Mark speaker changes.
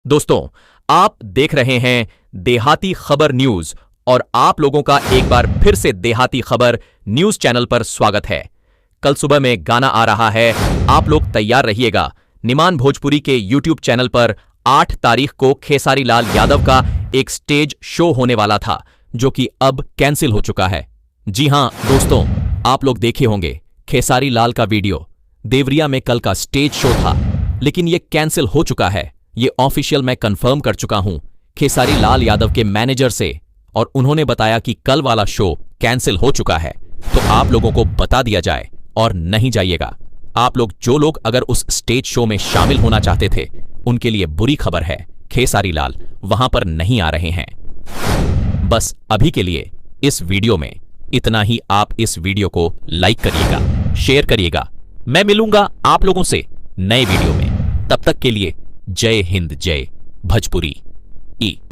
Speaker 1: दोस्तों, आप देख रहे हैं देहाती खबर न्यूज और आप लोगों का एक बार फिर से देहाती खबर न्यूज चैनल पर स्वागत है। कल सुबह में गाना आ रहा है, आप लोग तैयार रहिएगा। निमान भोजपुरी के यूट्यूब चैनल पर 8 तारीख को खेसारी लाल यादव का एक स्टेज शो होने वाला था, जो कि अब कैंसिल हो चुका है। जी हां दोस्तों, आप लोग देखे होंगे खेसारी लाल का वीडियो। देवरिया में कल का स्टेज शो था, लेकिन यह कैंसिल हो चुका है। ये ऑफिशियल मैं कंफर्म कर चुका हूं खेसारी लाल यादव के मैनेजर से, और उन्होंने बताया कि कल वाला शो कैंसिल हो चुका है। तो आप लोगों को बता दिया जाए और नहीं जाइएगा। आप लोग जो लोग अगर उस स्टेज शो में शामिल होना चाहते थे, उनके लिए बुरी खबर है, खेसारी लाल वहां पर नहीं आ रहे हैं। बस अभी के लिए इस वीडियो में इतना ही। आप इस वीडियो को लाइक करिएगा, शेयर करिएगा। मैं मिलूंगा आप लोगों से नए वीडियो में। तब तक के लिए जय हिंद, जय भोजपुरी।